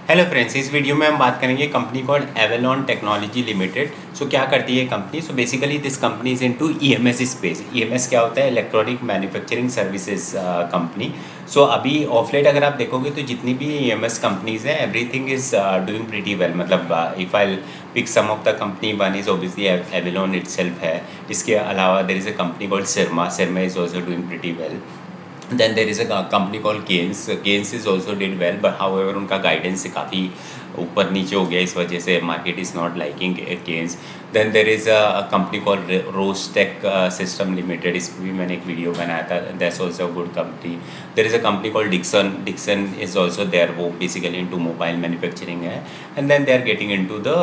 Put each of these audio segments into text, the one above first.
Hello friends, इस video में हम बात करेंगे company called Avalon technology limited. So क्या करती है company? So basically this company is into EMS space. EMS क्या होता है? Electronic manufacturing services company. So अभी ऑफ लेट अगर आप देखोगे तो जितनी भी ईएमएस कंपनीज हैं, everything is doing pretty well. मतलब if I pick some of the company, one is obviously Avalon itself है। इसके अलावा there is a company called सिरमा। सिरमा is also doing pretty well. Then there is a company called Keynes. Keynes is also did well, but however उनका guidance काफ़ी ऊपर नीचे हो गया, इस वजह से market is not liking Keynes. Then there is a company called Rostec System Limited. इस पर भी मैंने एक वीडियो बनाया था. That's also a good company. There is a company called Dixon. Dixon is also there. वो basically into mobile manufacturing है. And then they are getting into the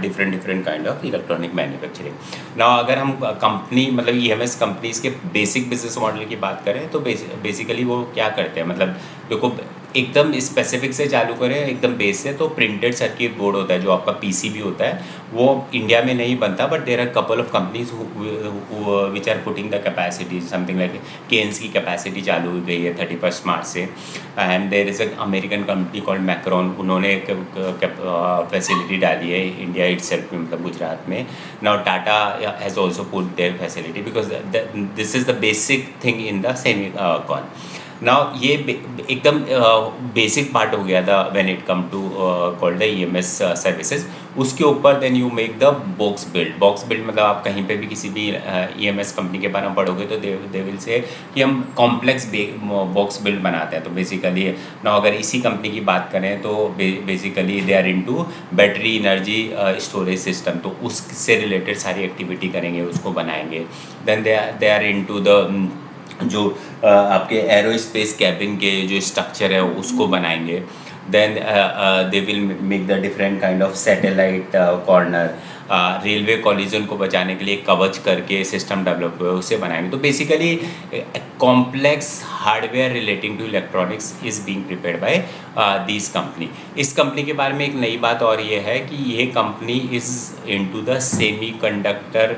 different kind of electronic manufacturing. Now अगर हम company मतलब EMS companies के basic business model की बात करें तो बेसिकली वो क्या करते हैं, मतलब देखो एकदम स्पेसिफिक से चालू करें, एकदम बेस से, तो प्रिंटेड सर्किट बोर्ड होता है जो आपका पीसीबी होता है, वो इंडिया में नहीं बनता, but there are couple of companies which are putting the capacity something like Kaynes की कैपेसिटी चालू हो गई है 31 मार्च से। And there is a American company called Micron, उन्होंने एक फैसिलिटी डाली है इंडिया इटसेल्फ में, मतलब गुजरात में। Now Tata has also put their facility because this is the basic thing in the semicon. Now ये एकदम बेसिक पार्ट हो गया था when it come to called the EMS services. उसके ऊपर then you make the box build. Box build मतलब आप कहीं पे भी किसी भी ईएमएस कंपनी के बारे में पढ़ोगे तो दे विल से कि हम कॉम्प्लेक्स बॉक्स बिल्ड बनाते हैं। तो बेसिकली ना अगर इसी कंपनी की बात करें तो basically they are into battery energy storage system, तो उससे रिलेटेड सारी एक्टिविटी करेंगे, उसको बनाएंगे। Then they are into the जो आपके एरोस्पेस कैबिन के जो स्ट्रक्चर है उसको बनाएंगे। Then they will make the different kind of satellite corner, railway collision को बचाने के लिए कवच करके सिस्टम डेवलप हुआ है, उससे बनाएंगे। तो basically complex hardware relating to electronics is being prepared by this company. इस कंपनी के बारे में एक नई बात और ये है कि ये company is into the semi conductor.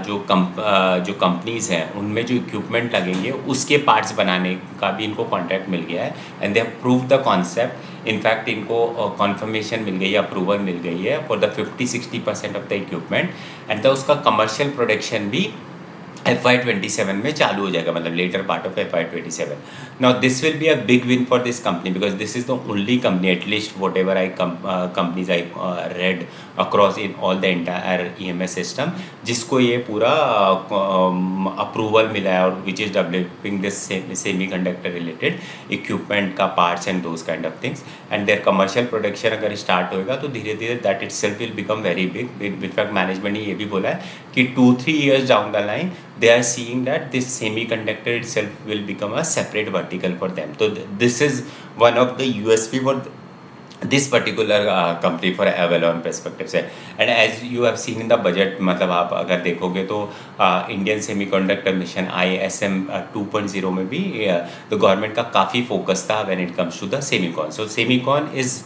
जो कंपनीज़ हैं उनमें जो इक्विपमेंट लगेंगे उसके पार्ट्स बनाने का भी इनको कॉन्ट्रैक्ट मिल गया है। And they have prove the concept. In fact इनको कॉन्फर्मेशन मिल गई है, अप्रूवल मिल गई है for the 50-60% of the equipment. And उसका कमर्शियल प्रोडक्शन भी FY27 में चालू हो जाएगा, मतलब latter part of FY27। Now this will be a big win for this company because this is the only company, at least whatever I companies I read across in all the entire EMS system, जिसको ये पूरा approval मिला है और which is developing this semiconductor related equipment का parts and those kind of things. And their commercial production अगर start होएगा तो धीरे धीरे that itself will become very big. In fact management ने ये भी बोला है कि 2-3 years down the line they are seeing that this semiconductor itself will become a separate vertical for them. So this is one of the USP for this particular company for Avalon perspective से। and as you have seen in the budget, मतलब आप अगर देखोगे तो Indian semiconductor mission ISM 2.0 में भी तो government का काफ़ी फोकस था when it comes to the semicon. So semicon is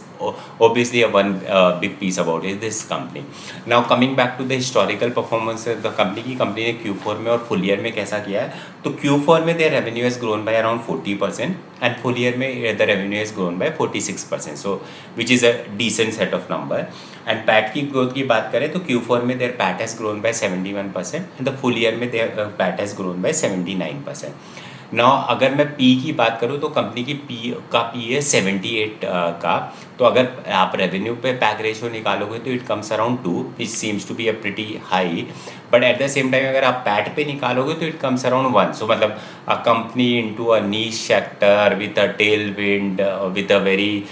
obviously a one big piece about it, this company. Now coming back to the historical performance the company ने Q4 में और full year में कैसा किया है, तो Q4 में their revenue has grown by around 40% and full year में the revenue has grown by 46%, so which is a decent set of number. And PAT की ग्रोथ की बात करें तो Q4 में their PAT has grown by 71% and the full year में their PAT has grown by 79%. Now अगर मैं P की बात करूँ तो कंपनी की पी है 78 का, तो अगर आप रेवेन्यू पे पैक रेशियो निकालोगे तो it comes around 2, which seems to be a pretty high. But at the same time अगर आप पैट पे निकालोगे तो इट कम्स अराउंड 1। सो मतलब a company into a niche sector with a tail wind with a very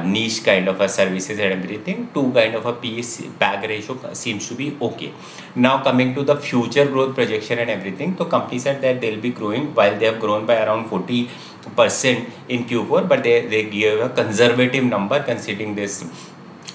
niche kind of a services and everything, to kind of a PAG ratio seems to be okay. Now coming to the future growth projection and everything, so company said that they'll be growing while they have grown by around 40% in Q4, but they give a conservative number considering this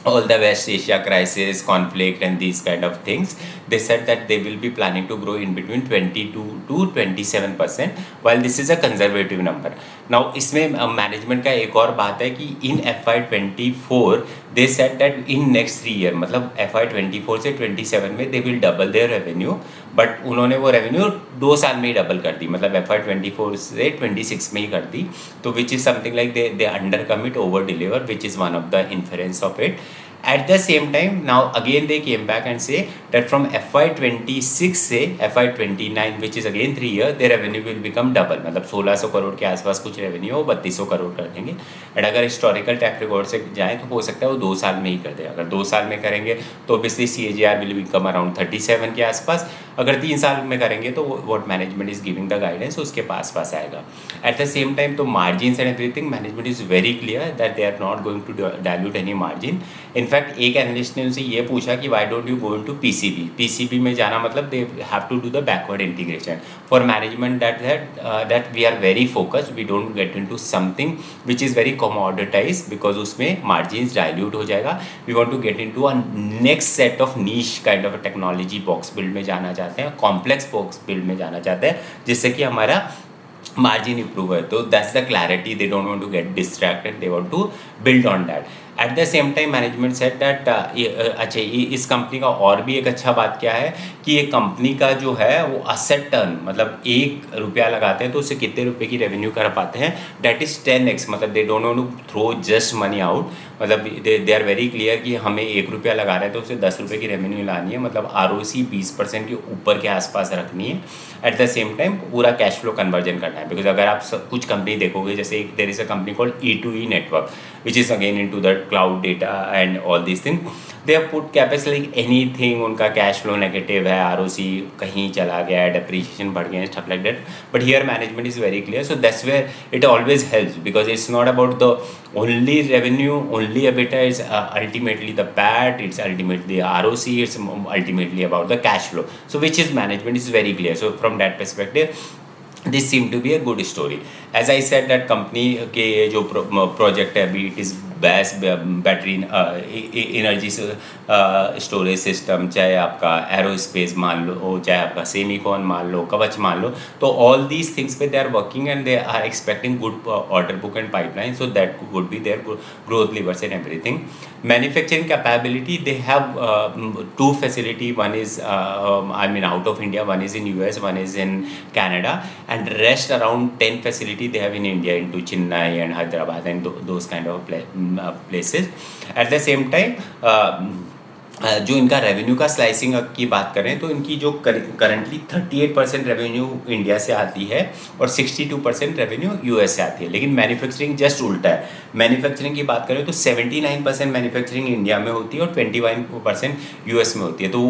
all the West Asia crisis, conflict, and these kind of things, they said that they will be planning to grow in between 22 to 27%, while this is a conservative number. Now इसमें management का एक और बात है कि in FY24 they set that in next 3 year, मतलब FY24 से 27 में they will double their revenue, but उन्होंने वो रेवेन्यू 2 साल में ही डबल कर दी, मतलब FY24 से 26 में ही कर दी. तो which is something like they under commit over deliver, which is one of the inference of it. At the same time, now again they came back and say that from FY26 से FY29, which is again 3 year, their revenue will become double. मतलब 1600 करोड़ के आसपास कुछ revenue हो 3200 करोड़ कर देंगे. And अगर historical track record से जाएँ तो हो सकता है वो 2 साल में ही कर दे. अगर 2 साल में करेंगे तो obviously CAGR will become around 37 के आसपास. अगर 3 साल में करेंगे तो what management is giving the guidance उसके पास आएगा. एट द सेम टाइम तो margin and everything management is very clear that they are not going to dilute any margin. In fact एक एनालिस्ट ने उनसे ये पूछा कि why don't you go into PCB में जाना, मतलब they have to do the backward integration for management that we are very focused, we don't get into something which is very commoditize because उसमें margin dilute हो जाएगा. We want to get into a next set of niche kind of technology box build में जाना चाहते हैं, complex box build में जाना चाहते हैं, जिससे कि हमारा margin improve है. तो that's the clarity, they don't want to get distracted, they want to build on that. Eight the same time management set that अच्छा इस कंपनी का और भी एक अच्छा बात क्या है कि ये कंपनी का जो है वो असेट टर्न, मतलब 1 रुपया लगाते हैं तो उससे कितने रुपए की रेवेन्यू कर पाते हैं, डैट इज़ 10x. मतलब they don't want to throw just money out, मतलब दे आर वेरी क्लियर कि हमें 1 रुपया लगा रहे हैं तो उससे 10 रुपये की रेवेन्यू लानी है, मतलब ROC 20% के ऊपर के आसपास रखनी है. एट द सेम टाइम पूरा कैश फ्लो कन्वर्जन करना है. बिकॉज अगर आप कुछ कंपनी देखोगे, जैसे there is a company called E2E network which is again into the cloud data and all this thing, they have put capex like anything. उनका cash flow negative है, ROC कहीं चला गया है, डेप्रिसिएशन बढ़ गया है, stuff like that. But here management is very clear, so that's where it always helps because it's not about the only revenue, only EBITDA. Is ultimately the PAT, it's ultimately ROC, it's ultimately about the cash flow. So which is management is very clear. So from that perspective this seemed to be a good story. As I said that company के जो project है अभी it is best battery energy storage system, चाहे आपका aerospace मान लो, चाहे आपका Semicon मान लो, कवच मान लो, तो ऑल दीज थिंग्स पे they are working and they are expecting good order book and pipeline, so that would be their growth levers and everything. Manufacturing capability, they have 2 facility, one is I mean out of India, one is in US, one is in Canada, and rest around 10 facility they have in India into Chennai and Hyderabad and those kind of places. At the same time जो इनका revenue का slicing की बात करें तो इनकी जो currently 38% revenue India से आती है और 62% रेवेन्यू US से आती है. लेकिन मैन्युफैक्चरिंग जस्ट उल्टा है. मैन्युफैक्चरिंग की बात करें तो 79% मैन्युफैक्चरिंग इंडिया में होती है और 21% US में होती है. तो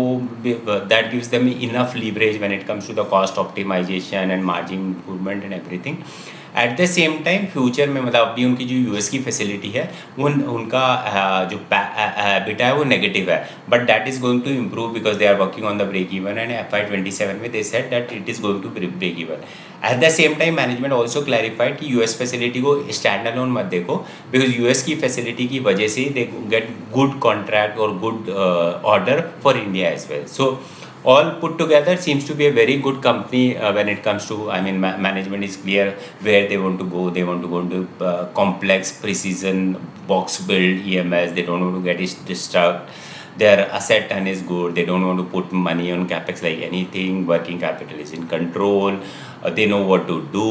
that gives them enough leverage when it comes to the cost optimisation and margin improvement and everything. At the same time future में मतलब अभी उनकी जो US की फैसिलिटी है उनका जो EBITDA है वो नेगेटिव है, but that is going to improve because they are working on the break even and FY27 में they said that it is going to break even. At the same time management also clarified कि US facility को stand alone मत देखो because US की facility की वजह से they get good contract और good order for India as well. So all put together seems to be a very good company when it comes to, I mean, management is clear where they want to go. They want to go into complex precision box build EMS. They don't want to get it disturbed. Their asset turn is good. They don't want to put money on capex like anything. Working capital is in control. They know what to do.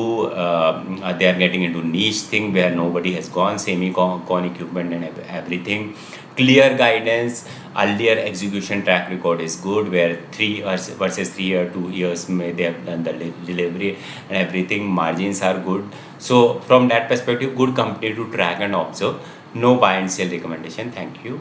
They are getting into niche thing where nobody has gone. Semicon equipment and everything. Clear guidance. Earlier execution track record is good where 3 years versus 3 year 2 years may they have done the delivery and everything. Margins are good. So from that perspective, good company to track and observe. No buy and sell recommendation. Thank you.